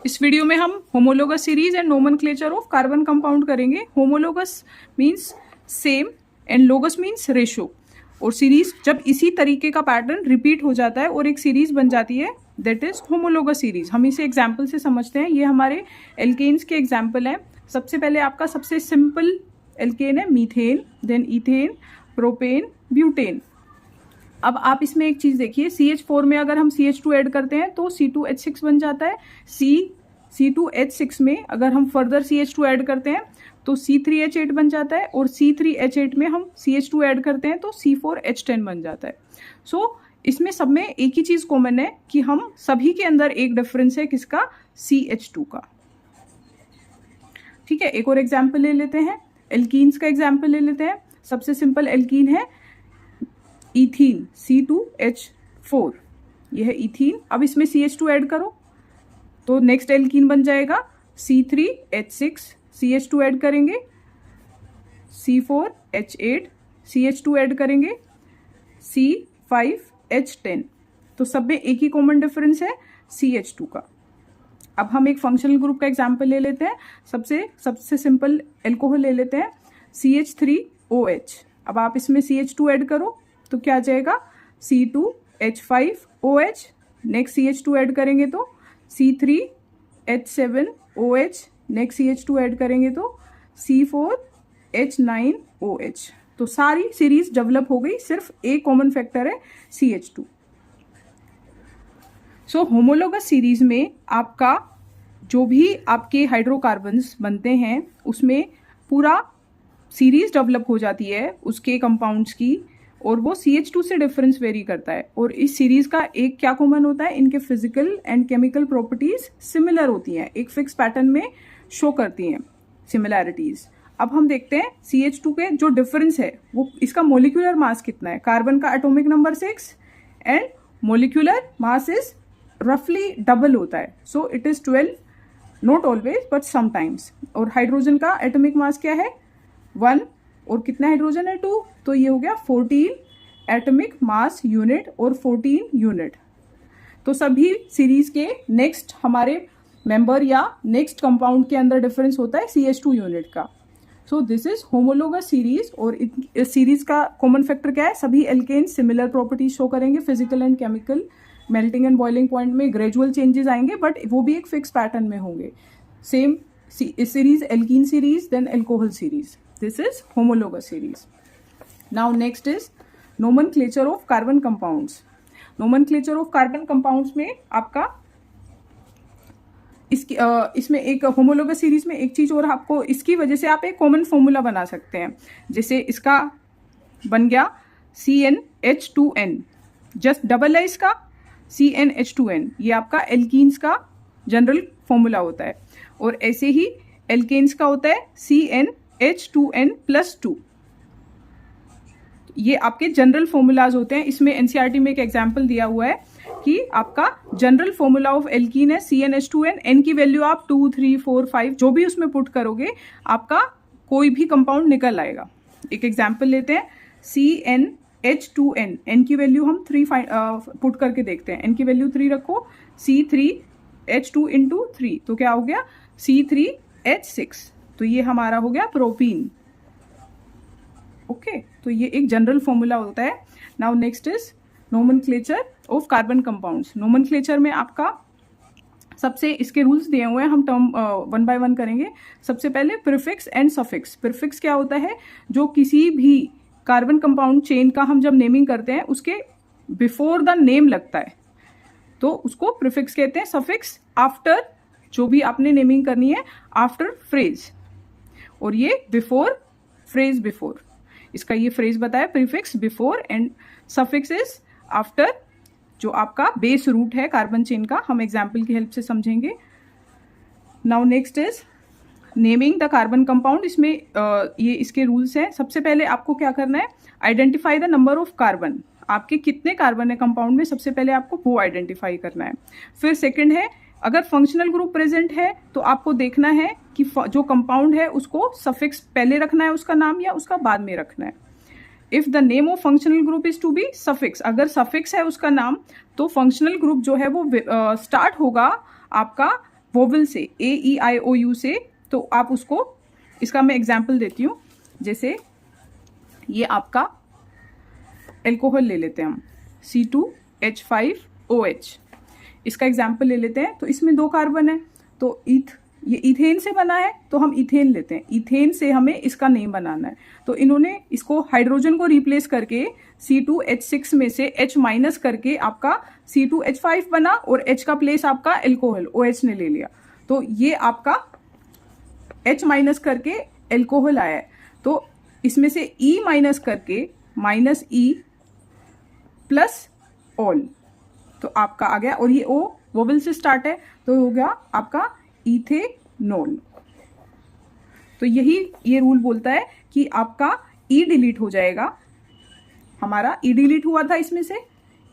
इस वीडियो में हम homologous series and nomenclature of carbon compound करेंगे। Homologous means same and logos means ratio. और सीरीज जब इसी तरीके का पैटर्न रिपीट हो जाता है और एक सीरीज बन जाती है, दैट इज होमोलोगस सीरीज। हम इसे एग्जाम्पल से समझते हैं। ये हमारे एल्केन्स के एग्जाम्पल हैं। सबसे पहले आपका सबसे सिंपल एल्केन है methane, then ethane, propane, butane. अब आप इसमें एक चीज देखिए, CH4 में अगर हम CH2 ऐड करते हैं तो C2H6 बन जाता है। C2H6 में अगर हम फर्दर CH2 ऐड करते हैं तो C3H8 बन जाता है, और C3H8 में हम CH2 ऐड करते हैं तो C4H10 बन जाता है। सो इसमें सब में एक ही चीज कॉमन है कि हम सभी के अंदर एक डिफरेंस है, किसका? CH2 का। ठीक है, एक और एग्जाम्पल ले लेते हैं, एल्कीन्स का एग्जाम्पल ले लेते हैं। सबसे सिंपल एल्कीन है इथीन, C2H4, यह है इथीन। अब इसमें CH2 ऐड करो तो नेक्स्ट एल्कीन बन जाएगा C3H6, CH2 ऐड करेंगे, C4H8, CH2 ऐड करेंगे, C5H10। तो सब में एक ही कॉमन डिफरेंस है, CH2 का। अब हम एक फंक्शनल ग्रुप का एग्जाम्पल ले लेते हैं। सबसे सिंपल एल्कोहल ले लेते हैं, CH3OH। अब आप इसमें CH2 ऐड करो तो क्या आ जाएगा? C2H5OH। नेक्स्ट CH2 ऐड करेंगे तो C3H7OH। नेक्स्ट CH2 ऐड करेंगे तो C4H9OH। तो सारी सीरीज डेवलप हो गई, सिर्फ एक कॉमन फैक्टर है CH2। सो होमोलोगस सीरीज में आपका जो भी आपके हाइड्रोकार्बन्स बनते हैं उसमें पूरा सीरीज डेवलप हो जाती है उसके कंपाउंड्स की, और वो CH2 से डिफरेंस वेरी करता है। और इस सीरीज का एक क्या कॉमन होता है, इनके physical and chemical properties similar होती हैं, एक फिक्स पैटर्न में शो करती हैं सिमिलैरिटीज। अब हम देखते हैं CH2 के जो डिफरेंस है वो इसका मोलिकुलर मास कितना है। कार्बन का atomic number 6 and molecular mass is रफली डबल होता है, so it is 12, not always but sometimes. और हाइड्रोजन का एटॉमिक मास क्या है? 1, और कितना हाइड्रोजन है? 2, तो ये हो गया 14 एटॉमिक मास यूनिट और 14 यूनिट। तो सभी सीरीज के नेक्स्ट हमारे मेंबर या नेक्स्ट कंपाउंड के अंदर डिफरेंस होता है CH2 यूनिट का। So this is homologous series. और इस सीरीज का कॉमन फैक्टर क्या है? सभी एल्केन सिमिलर प्रॉपर्टीज शो करेंगे, physical and chemical. Melting and boiling point में ग्रेजुअल चेंजेस आएंगे, बट वो भी एक फिक्स पैटर्न में होंगे। Same series alkene series, then alcohol series. This is homologous series. Now next is nomenclature of carbon compounds. Nomenclature of carbon compounds में आपका इसमें एक homologous series में एक चीज और आपको इसकी वजह से आप एक कॉमन फॉर्मूला बना सकते हैं। जैसे इसका बन गया CnH2n, जस्ट डबल है इसका CnH2n। ये आपका एल्कीन्स का जनरल फॉर्मूला होता है। और ऐसे ही एल्केन्स का होता है CnH2n+2। ये आपके जनरल फॉर्मूलाज होते हैं। इसमें NCERT में एक एग्जाम्पल दिया हुआ है कि आपका जनरल फॉर्मूला ऑफ एल्कीन है CnH2n। n की वैल्यू आप 2, 3, 4, 5 जो भी उसमें पुट करोगे आपका कोई भी कंपाउंड निकल आएगा। एक एग्जाम्पल लेते हैं CnH2n। n की वैल्यू हम 3 पुट करके देखते हैं। n की वैल्यू 3 रखो, C3H2 × 3 तो क्या हो गया? C3H6। तो ये हमारा हो गया प्रोपीन। ओके, तो ये एक जनरल फॉर्मूला होता है। Now next is nomenclature of carbon compounds. Nomenclature में आपका सबसे इसके रूल्स दिए हुए हैं, हम टर्म 1 बाय 1 करेंगे। सबसे पहले प्रीफिक्स एंड सफिक्स। प्रीफिक्स क्या होता है? जो किसी भी कार्बन कंपाउंड चेन का हम जब नेमिंग करते हैं उसके बिफोर द नेम लगता है तो उसको प्रीफिक्स कहते हैं। सफिक्स आफ्टर, जो भी आपने नेमिंग करनी है आफ्टर फ्रेज, और ये बिफोर, फ्रेज बिफोर। इसका ये फ्रेज बताया, prefix before, and suffix is after, जो आपका बेस रूट है कार्बन चेन का। हम एग्जाम्पल की हेल्प से समझेंगे। Now next is naming the carbon compound. इसमें ये इसके रूल्स हैं। सबसे पहले आपको क्या करना है? Identify the number of carbon. आपके कितने कार्बन है कंपाउंड में, सबसे पहले आपको वो आइडेंटिफाई करना है। फिर सेकंड है, अगर फंक्शनल ग्रुप प्रेजेंट है तो आपको देखना है कि जो कंपाउंड है उसको सफिक्स पहले रखना है उसका नाम, या उसका बाद में रखना है। If the name of functional group is to be suffix, अगर सफिक्स है उसका नाम तो फंक्शनल ग्रुप जो है वो स्टार्ट होगा आपका वोवल से, AEIOU से, तो आप उसको, इसका मैं एग्जाम्पल देती हूँ। जैसे ये आपका एल्कोहल ले लेते हैं हम, C2H5OH, इसका एग्जाम्पल ले लेते हैं। तो इसमें 2 कार्बन है, तो ये इथेन से बना है, तो हम इथेन लेते हैं। इथेन से हमें इसका नेम बनाना है, तो इन्होंने इसको हाइड्रोजन को रिप्लेस करके C2H6 में से H माइनस करके आपका C2H5 बना, और H का प्लेस आपका एल्कोहल OH ने ले लिया, तो ये आपका H माइनस करके एल्कोहल आया है। तो इसमें से E माइनस करके -E प्लस ऑल, तो आपका आ गया, और ये O वोवल से स्टार्ट है, तो हो गया आपका इथेनॉल। तो यही ये रूल बोलता है कि आपका E डिलीट हो जाएगा, हमारा E डिलीट हुआ था, इसमें से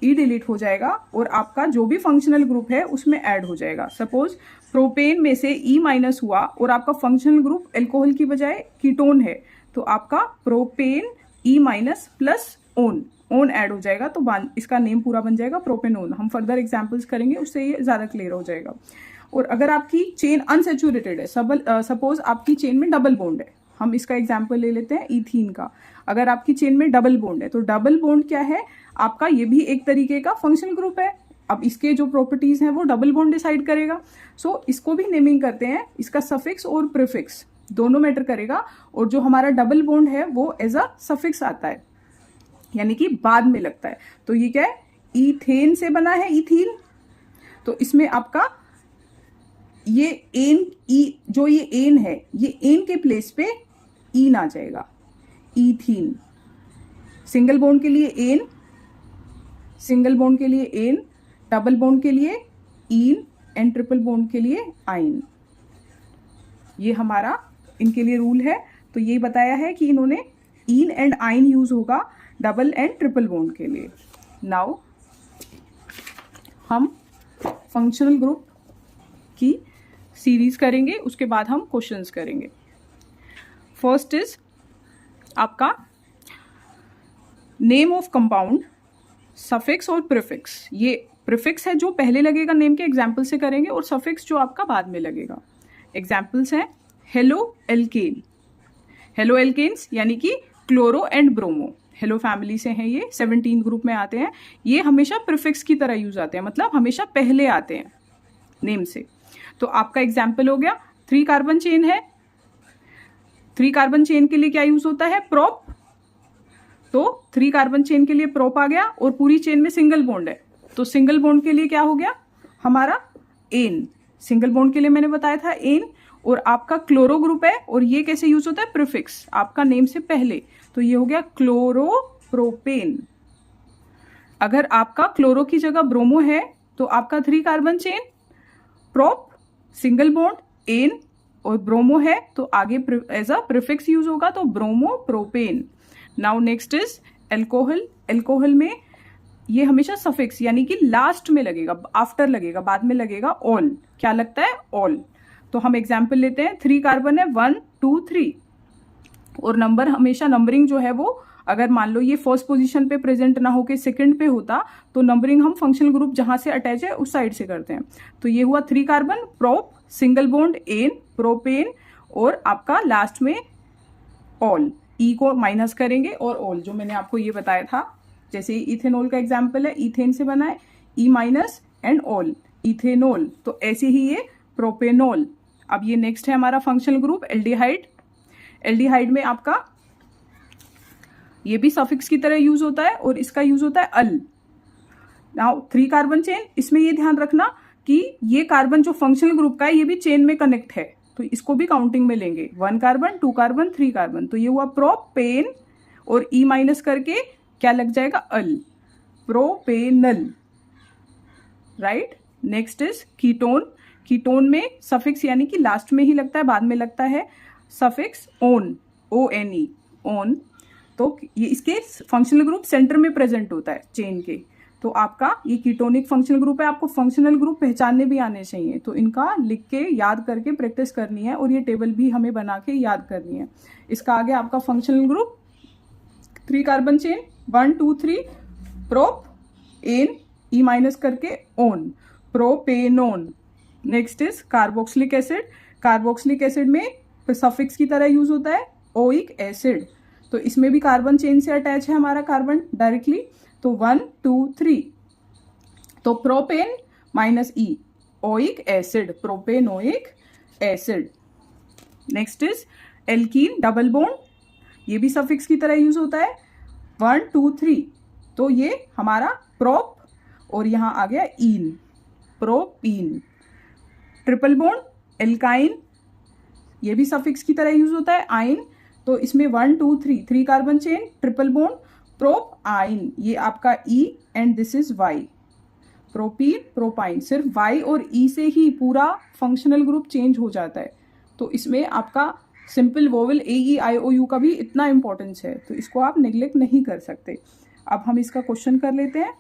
E डिलीट हो जाएगा, और आपका जो भी फंक्शनल ग्रुप है उसमें ऐड हो जाएगा। सपोज प्रोपेन में से E माइनस हुआ और आपका फंक्शनल ग्रुप एल्कोहल की बजाय कीटोन है, तो आपका propane E minus plus own add हो जाएगा, तो इसका नेम पूरा बन जाएगा प्रोपेनोन। हम फर्दर एग्जांपल्स करेंगे, उससे ये ज़्यादा क्लियर हो जाएगा। और अगर आपकी चेन अनसेचुरेटेड है, सपोज आपकी चेन में डबल बॉन्ड है, हम इसका एग्जांपल ले लेते हैं इथीन का। अगर आपकी चेन में डबल बॉन्ड है, तो डबल बॉन्ड क्या है आपका, ये भी एक तरीके का फंक्शनल ग्रुप है। अब इसके जो प्रॉपर्टीज हैं वो डबल बॉन्ड डिसाइड करेगा। सो इसको भी नेमिंग करते हैं, इसका सफिक्स और प्रीफिक्स दोनों मैटर करेगा, और जो हमारा डबल बॉन्ड है वो एज अ सफिक्स आता है, यानी कि बाद में लगता है। तो ये क्या है, इथेन से बना है इथीन, तो इसमें आपका ये एन जो ये एन है, ये एन के प्लेस पे ईन आ जाएगा, इथीन। सिंगल बॉन्ड के लिए एन, सिंगल बॉन्ड के लिए एन, डबल बॉन्ड के लिए ईन, एंड ट्रिपल बॉन्ड के लिए आइन। ये हमारा इनके लिए रूल है। तो ये बताया है कि इन्होंने ईन एंड आइन यूज होगा डबल एंड ट्रिपल बॉन्ड के लिए। नाउ हम फंक्शनल ग्रुप की सीरीज करेंगे, उसके बाद हम क्वेश्चंस करेंगे। फर्स्ट इज आपका नेम ऑफ कंपाउंड, सफिक्स और प्रीफिक्स। ये प्रीफिक्स है जो पहले लगेगा नेम के, एग्जाम्पल से करेंगे, और सफिक्स जो आपका बाद में लगेगा। एग्जाम्पल्स हैं हेलो एल्केन, हेलो एल्केन्स यानी कि chloro and bromo, hello family से हैं ये, 17 ग्रुप में आते हैं। ये हमेशा प्रीफिक्स की तरह यूज आते हैं, मतलब हमेशा पहले आते हैं नेम से। तो आपका एग्जाम्पल हो गया 3 कार्बन चेन है, 3 कार्बन चेन के लिए क्या यूज होता है, प्रोप। तो 3 कार्बन चेन के लिए प्रोप आ गया, और पूरी चेन में सिंगल बॉन्ड है, तो सिंगल बॉन्ड के लिए क्या हो गया हमारा एन। सिंगल बॉन्ड के लिए मैंने बताया था एन। और आपका क्लोरो ग्रुप है, और ये कैसे यूज होता है, प्रीफिक्स आपका नेम से पहले, तो ये हो गया क्लोरोप्रोपेन। अगर आपका क्लोरो की जगह ब्रोमो है, तो आपका 3 carbon chain, prop, single bond ane, और ब्रोमो है तो आगे एज अ प्रीफिक्स यूज होगा, तो bromo propane. Now next is alcohol. Alcohol में ये हमेशा सफिक्स यानी कि लास्ट में लगेगा, आफ्टर लगेगा, बाद में लगेगा ऑल। क्या लगता है, ऑल। तो हम एग्जाम्पल लेते हैं, 3 कार्बन है, 1 2 3, और नंबर हमेशा, नंबरिंग जो है वो, अगर मान लो ये फर्स्ट पोजीशन पे प्रेजेंट ना होके सेकंड पे होता, तो नंबरिंग हम फंक्शनल ग्रुप जहां से अटैच है उस साइड से करते हैं। तो ये हुआ 3 carbon, prop, single bond ane, propane, और आपका लास्ट में ऑल। ई को माइनस करेंगे और ऑल, जो मैंने आपको ये बताया था। जैसे इथेनॉल का एग्जाम्पल है, इथेन से बना है, E minus and all, ethanol. तो ऐसे ही ये प्रोपेनॉल। अब ये नेक्स्ट है हमारा फंक्शनल ग्रुप एल्डिहाइड। एल्डिहाइड में आपका ये भी सफिक्स की तरह यूज होता है, और इसका यूज होता है अल। नाउ 3 कार्बन चेन, इसमें ये ध्यान रखना कि ये कार्बन जो फंक्शनल ग्रुप का है ये भी चेन में कनेक्ट है, तो इसको भी काउंटिंग में लेंगे। 1 कार्बन, 2 कार्बन, 3 कार्बन, तो ये हुआ प्रोपेन, और ई माइनस करके क्या लग जाएगा, al, propanal, right. Next is ketone. Ketone में सफिक्स यानी कि लास्ट में ही लगता है, बाद में लगता है, सफिक्स ओन, ONE, ओन। तो ये इसके फंक्शनल ग्रुप सेंटर में प्रेजेंट होता है चेन के। तो आपका ये कीटोनिक फंक्शनल ग्रुप है। आपको फंक्शनल ग्रुप पहचानने भी आने चाहिए, तो इनका लिख के याद करके प्रैक्टिस करनी है, और ये टेबल भी हमें बना के याद करनी है। इसका आगे आपका functional group 3 carbon chain, 1 2 3, prop, en, E minus करके one, propanone. Next is carboxylic acid. Carboxylic acid में सफिक्स की तरह यूज होता है ओइक एसिड, तो इसमें भी कार्बन चेन से अटैच है हमारा कार्बन डायरेक्टली, तो 1 2 3, तो propane minus E, oic acid, propanoic acid. Next is alkene double bond, ये भी सफिक्स की तरह यूज होता है 1 2 3, तो ये हमारा प्रोप और यहां आ गया ईन, प्रोपीन। ट्रिपल बॉन्ड एल्काइन, ये भी सफिक्स की तरह यूज होता है आइन, तो इसमें 1 2 3 3 carbon chain, triple bond, prop yne, ये आपका e and this is y, propene propyne. सिर्फ वाई और ई से ही पूरा फंक्शनल ग्रुप चेंज हो जाता है, तो इसमें आपका simple vowel a e i o u का भी इतना इंपॉर्टेंस है, तो इसको आप नेग्लेक्ट नहीं कर सकते। अब हम इसका क्वेश्चन कर लेते हैं।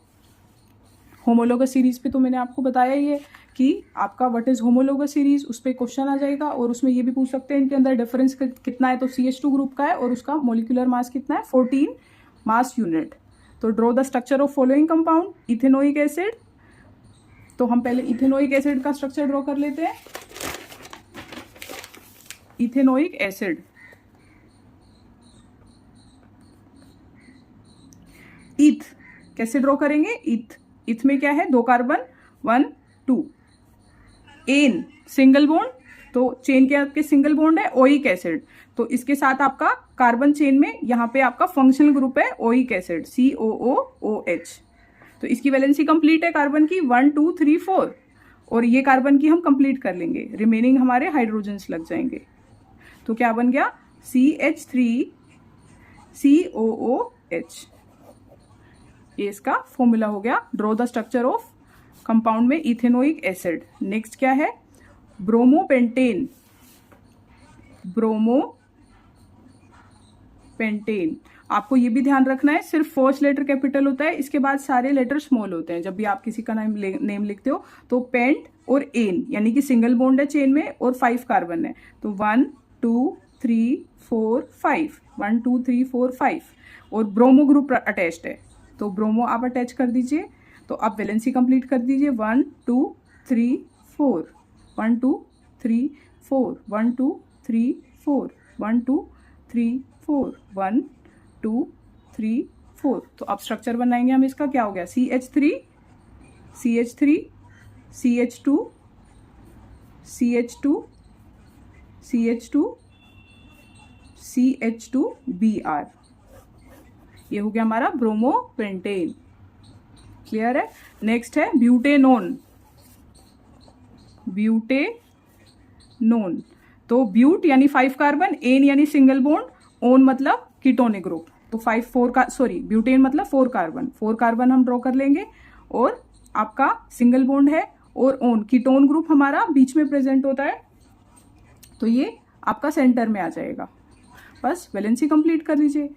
होमोलोगस सीरीज पे तो मैंने आपको बताया ही है कि आपका व्हाट इज होमोलोगस सीरीज, उस पर क्वेश्चन आ जाएगा, और उसमें ये भी पूछ सकते हैं इनके अंदर डिफरेंस कितना है, तो CH2 ग्रुप का है और उसका मोलिकुलर मास कितना है 14 मास यूनिट। तो draw the structure of following compound, ethanoic acid, तो हम पहले इथेनोइक एसिड का स्ट्रक्चर ड्रॉ कर लेते हैं। इथेनोइक एसिड, ईथ कैसे ड्रॉ करेंगे, ईथ में क्या है 2 कार्बन 1 2, एन सिंगल बॉन्ड, तो चेन के आपके सिंगल बॉन्ड है ओइक एसिड, तो इसके साथ आपका कार्बन चेन में यहाँ पे आपका फंक्शनल ग्रुप है ओइक एसिड COOOH, तो इसकी वैलेंसी कंप्लीट है कार्बन की 1 2 3 4, और ये कार्बन की हम कंप्लीट कर लेंगे, रिमेनिंग हमारे हाइड्रोजन्स लग जाएंगे, तो क्या बन गया CH3 COOH, ये इसका फॉर्मूला हो गया। Draw the structure of compound में इथेनोइक एसिड। नेक्स्ट क्या है ब्रोमोपेंटेन, ब्रोमोपेंटेन, आपको ये भी ध्यान रखना है सिर्फ फर्स्ट लेटर कैपिटल होता है, इसके बाद सारे लेटर स्मॉल होते हैं। जब भी आप किसी का नेम लिखते हो तो पेंट और एन यानी कि सिंगल बॉन्ड है चेन में और 5 कार्बन है, तो 1 2 3 4 5, 1 2 3 4 5, और ब्रोमो ग्रुप अटैच्ड है, तो ब्रोमो आप अटैच कर दीजिए, तो आप वैलेंसी कंप्लीट कर दीजिए 1 2 3 4, 1 2 3 4, 1 2 3 4, 1 2 3 4, 1 2 3 4, तो अब स्ट्रक्चर बनाएंगे हम इसका, क्या हो गया CH3 CH3 CH2 CH2 CH2 CH2 Br, ये हो गया हमारा ब्रोमोपेंटेन। क्लियर है। नेक्स्ट है ब्यूटेनोन, ब्यूटेनोन, तो ब्यूट यानी 5 कार्बन, एन यानी सिंगल बॉन्ड, ओन मतलब कीटोनिक ग्रुप, तो 4 का सॉरी ब्यूटेन मतलब 4 कार्बन, 4 कार्बन हम ड्रॉ कर लेंगे, और आपका सिंगल बॉन्ड है और ओन कीटोन ग्रुप हमारा बीच में प्रेजेंट होता है, तो ये आपका सेंटर में आ जाएगा। बस वैलेंसी कंप्लीट कर लीजिए।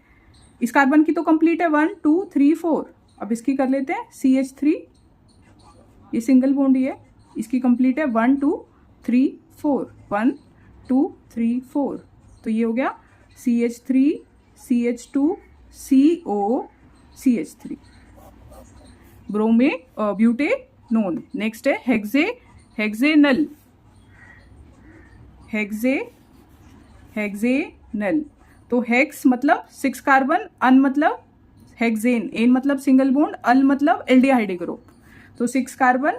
इस कार्बन की तो कंप्लीट है 1 2 3 4, अब इसकी कर लेते हैं CH3, ये सिंगल बॉन्ड ही है, इसकी कंप्लीट है 1 2 3 4, 1 2 3 4, तो ये हो गया CH3 CH2 CO CH3, bromo butanone. Next है हेक्सेनल, हेक्सेनल, तो हेक्स मतलब 6 कार्बन, अन मतलब हेक्सेन, एन मतलब सिंगल बॉन्ड, अल मतलब एल्डिहाइड ग्रुप, तो 6 कार्बन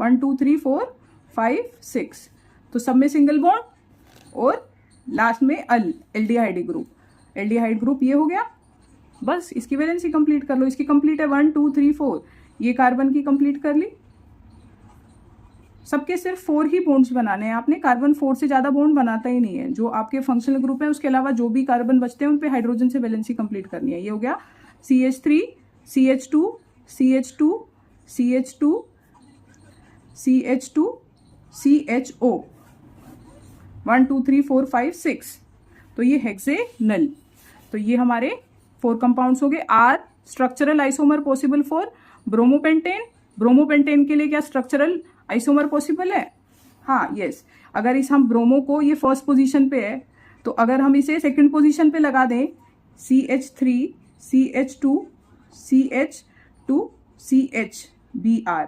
1 2 3 4 5 6, तो सब में सिंगल बॉन्ड और लास्ट में अल एल्डिहाइड ग्रुप, एल्डिहाइड ग्रुप ये हो गया। बस इसकी वैलेंसी कंप्लीट कर लो, इसकी कंप्लीट है 1 2 3 4, ये कार्बन की कंप्लीट कर ली। सबके सिर्फ 4 ही बॉन्ड्स बनाने हैं आपने, कार्बन 4 से ज्यादा बॉन्ड बनाता ही नहीं है। जो आपके फंक्शनल ग्रुप है उसके अलावा जो भी कार्बन बचते हैं उन पे हाइड्रोजन से वैलेंसी कंप्लीट करनी है। ये हो गया CH3 CH2 CH2 CH2 CH2 CHO 1 2 3 4 5 6, तो ये हेक्सेनल, तो ये हमारे 4 कंपाउंड्स हो गए। Are structural isomer possible for bromopentane, bromopentane के लिए क्या स्ट्रक्चरल आइसोमर पॉसिबल है? हाँ यस, अगर इस हम ब्रोमो को ये फर्स्ट पोजीशन पे है, तो अगर हम इसे सेकंड पोजीशन पे लगा दें CH3 CH2 CH2 CH Br,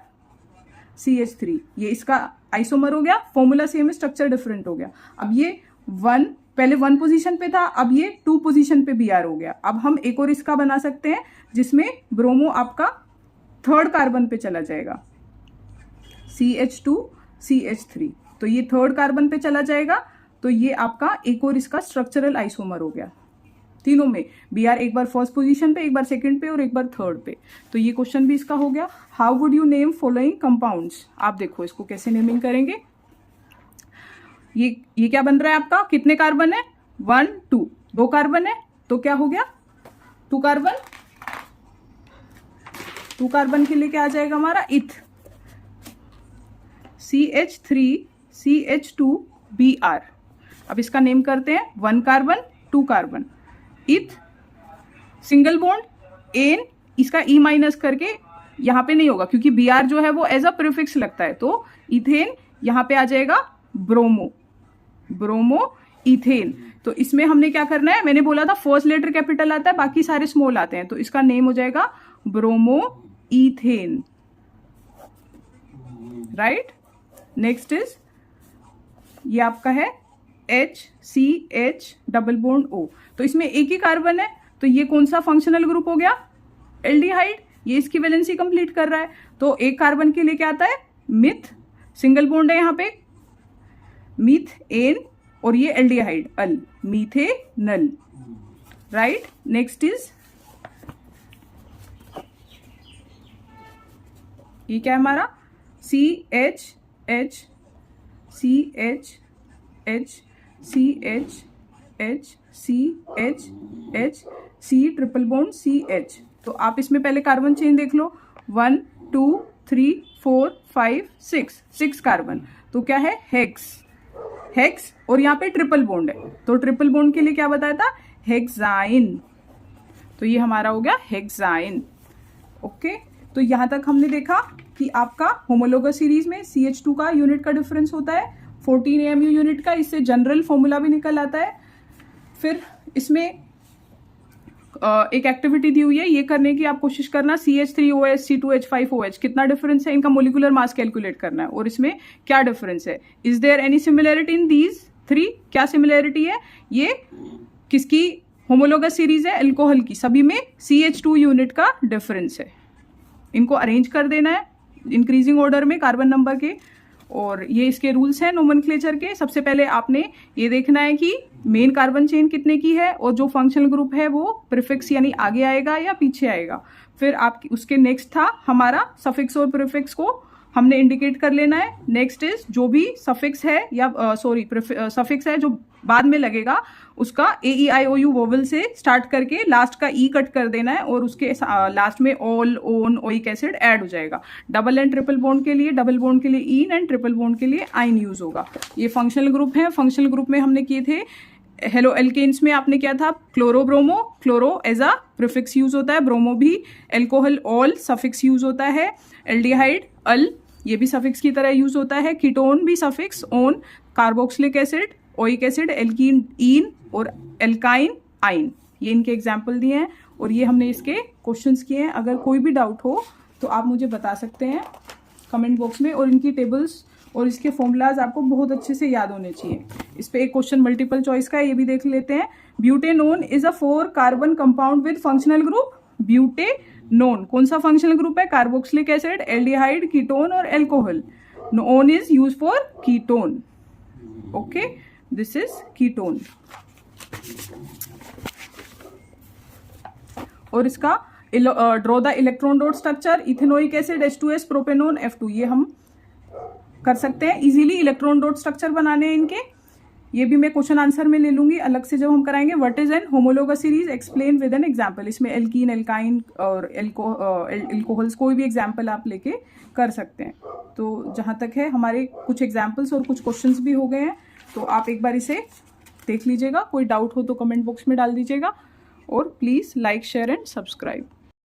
CH3, ये इसका आइसोमर हो गया, फॉर्मूला सेम, स्ट्रक्चर डिफरेंट हो गया। अब ये 1 पहले 1 पोजीशन पे था, अब ये 2 पोजीशन पे Br हो गया। अब हम एक और इसका बना सकते हैं जिसमें ब्रोमो आपका 3rd कार्बन पे चला जाएगा, CH2 CH3, तो ये 3rd कार्बन पे चला जाएगा। तो ये आपका एक और इसका स्ट्रक्चरल आइसोमर हो गया, तीनों में Br एक बार 1st पोजीशन पे, एक बार 2nd पे और एक बार 3rd पे। तो ये क्वेश्चन भी इसका हो गया। How would you name following compounds, आप देखो इसको कैसे नेमिंग करेंगे। ये क्या बन रहा है आपका, कितने कार्बन है, 1 2, 2 कार्बन है, तो क्या हो गया 2 कार्बन। 2 कार्बन के लिए क्या आ जाएगा हमारा, इथ, CH3 CH2 Br। अब इसका नेम करते हैं 1 कार्बन 2 कार्बन, इथ, सिंगल बॉन्ड एन, इसका ई माइनस करके यहां पे नहीं होगा क्योंकि Br जो है वो एज अ प्रीफिक्स लगता है, तो इथेन यहां पे आ जाएगा ब्रोमो, ब्रोमो इथेन। तो इसमें हमने क्या करना है, मैंने बोला था फर्स्ट लेटर कैपिटल आता है, बाकी सारे स्मॉल आते हैं, तो इसका नेम हो जाएगा bromo ethane, right. Next is ये आपका है HCH डबल बॉन्ड O, तो इसमें एक ही कार्बन है, तो ये कौन सा फंक्शनल ग्रुप हो गया, एल्डिहाइड। ये इसकी वैलेंसी कंप्लीट कर रहा है, तो एक कार्बन के लिए क्या आता है, मिथ, सिंगल बॉन्ड है यहाँ पे, मीथ एन, और ये aldehyde al, methanal, right. Next is ये क्या है हमारा, CH H CH H CH H CH H C triple bond CH। तो आप इसमें पहले कार्बन चेन देख लो, 1 2 3 4 5 6 कार्बन, तो क्या है हेक्स, हेक्स, और यहाँ पे ट्रिपल बॉन्ड है, तो ट्रिपल बॉन्ड के लिए क्या बताया था, हेक्साइन, तो ये हमारा हो गया हेक्साइन। ओके, तो यहां तक हमने देखा कि आपका होमोलोगस सीरीज में CH2 का यूनिट का डिफरेंस होता है 14 AMU यूनिट का, इससे जनरल फॉर्मूला भी निकल आता है। फिर इसमें एक एक्टिविटी दी हुई है, ये करने की आप कोशिश करना, CH3OH C2H5OH कितना डिफरेंस है, इनका मोलिकुलर मास कैलकुलेट करना है और इसमें क्या डिफरेंस है। Is there any similarity in these 3, क्या सिमिलरिटी है, ये किसकी होमोलोगस सीरीज है, अल्कोहल की, सभी में CH2 यूनिट का डिफरेंस है। इनको अरेंज कर देना है इंक्रीजिंग ऑर्डर में कार्बन नंबर के, और ये इसके रूल्स हैं नोमेनक्लेचर के। सबसे पहले आपने ये देखना है कि मेन कार्बन चेन कितने की है और जो फंक्शनल ग्रुप है वो प्रीफिक्स यानी आगे आएगा या पीछे आएगा। फिर आप उसके नेक्स्ट था हमारा सफिक्स और प्रीफिक्स को हमने इंडिकेट कर लेना है। नेक्स्ट इज जो भी सफिक्स है या सफिक्स है जो बाद में लगेगा उसका AEIOU वोवल से स्टार्ट करके लास्ट का ई कट कर देना है और उसके लास्ट में all, own, oic acid add हो जाएगा। डबल एंड ट्रिपल बॉन्ड के लिए, डबल बॉन्ड के लिए ईन एंड ट्रिपल बॉन्ड के लिए आइन यूज होगा। ये फंक्शनल ग्रुप है। फंक्शनल ग्रुप में हमने किए थे हेलो एल्केन्स में आपने क्या था, chloro bromo, chloro as a prefix use होता है, ब्रोमो भी, एल्कोहल ऑल सफिक्स यूज होता है, एल्डिहाइड अल ये भी सफिक्स की तरह यूज होता है, कीटोन भी suffix one, carboxylic acid, oic acid, alkene ene और एल्काइन आइन। ये इनके एग्जाम्पल दिए हैं और ये हमने इसके क्वेश्चंस किए हैं। अगर कोई भी डाउट हो तो आप मुझे बता सकते हैं कमेंट बॉक्स में, और इनकी टेबल्स और इसके फॉर्मूलाज आपको बहुत अच्छे से याद होने चाहिए। इस पे एक क्वेश्चन मल्टीपल चॉइस का है, ये भी देख लेते हैं। Butanone is a 4 carbon compound with functional group butanone, कौन सा फंक्शनल ग्रुप है, कार्बोक्सिलिक एसिड, एल्डिहाइड, कीटोन और alcohol. Own is use for ketone. Okay, this is ketone. और इसका draw the electron dot structure, ethanoic acid H2S, propanone F2, ये हम कर सकते हैं इजीली। इलेक्ट्रॉन डॉट स्ट्रक्चर बनाने हैं इनके, ये भी मैं क्वेश्चन आंसर में ले लूंगी अलग से जब हम कराएंगे। What is an homologous series, explain with an example. इसमें एल्कीन, एल्काइन और एल्कोहल्स कोई भी एग्जांपल आप लेके कर सकते हैं। तो जहां तक है हमारे कुछ एग्जांपल्स और कुछ क्वेश्चंस भी हो गए हैं, तो आप एक बार इसे देख लीजिएगा। कोई डाउट हो तो कमेंट बॉक्स में डाल दीजिएगा और please like, share and subscribe.